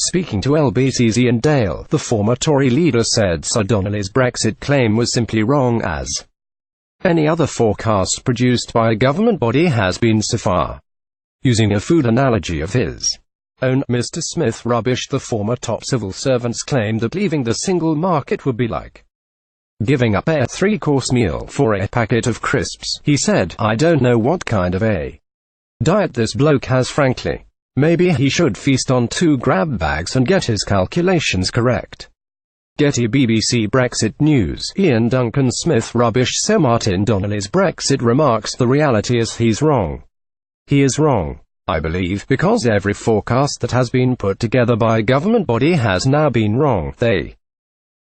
Speaking to LBC's Iain, the former Tory leader said Sir Donnelly's Brexit claim was simply wrong, as any other forecast produced by a government body has been so far. Using a food analogy of his own, Mr. Smith rubbished the former top civil servant's claim that leaving the single market would be like giving up a 3-course meal for a packet of crisps. He said, "I don't know what kind of a diet this bloke has, frankly. Maybe he should feast on 2 grab bags and get his calculations correct." Getty BBC Brexit News. Iain Duncan Smith rubbished Sir Martin Donnelly's Brexit remarks. "The reality is he's wrong. He is wrong, I believe, because every forecast that has been put together by a government body has now been wrong. They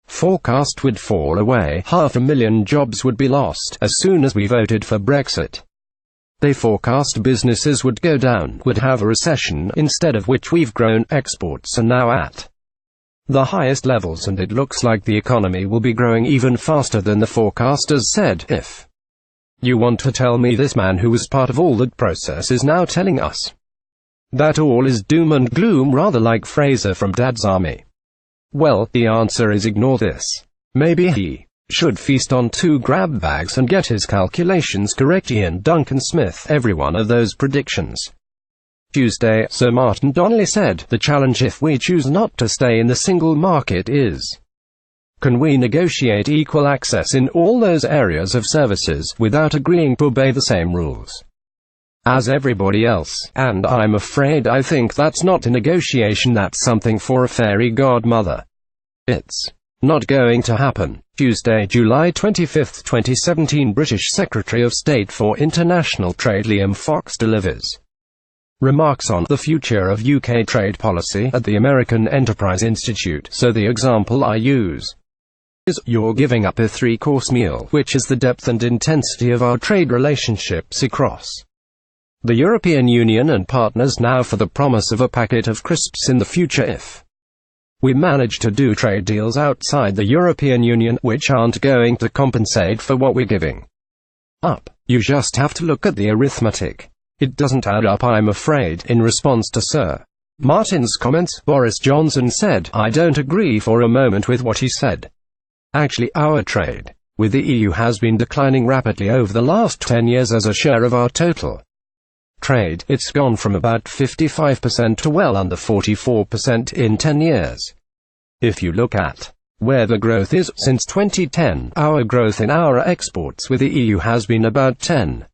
forecast would fall away, 500,000 jobs would be lost as soon as we voted for Brexit. They forecast businesses would go down, would have a recession, instead of which we've grown. Exports are now at the highest levels, and it looks like the economy will be growing even faster than the forecasters said. If you want to tell me this man who was part of all that process is now telling us that all is doom and gloom, rather like Fraser from Dad's Army, well, the answer is ignore this. Maybe he should feast on 2 grab bags and get his calculations correct." Iain Duncan Smith. Every one of those predictions. Tuesday, Sir Martin Donnelly said, "The challenge if we choose not to stay in the single market is, can we negotiate equal access in all those areas of services, without agreeing to obey the same rules as everybody else? And I'm afraid I think that's not a negotiation, that's something for a fairy godmother. It's not going to happen." Tuesday, July 25, 2017. British Secretary of State for International Trade Liam Fox delivers remarks on the future of UK trade policy at the American Enterprise Institute. "So the example I use is, you're giving up a 3-course meal, which is the depth and intensity of our trade relationships across the European Union and partners now, for the promise of a packet of crisps in the future if we manage to do trade deals outside the European Union, which aren't going to compensate for what we're giving up. You just have to look at the arithmetic. It doesn't add up, I'm afraid." In response to Sir Martin's comments, Boris Johnson said, "I don't agree for a moment with what he said. Actually, our trade with the EU has been declining rapidly over the last 10 years as a share of our total trade. It's gone from about 55% to well under 44% in 10 years. If you look at where the growth is since 2010, our growth in our exports with the EU has been about 10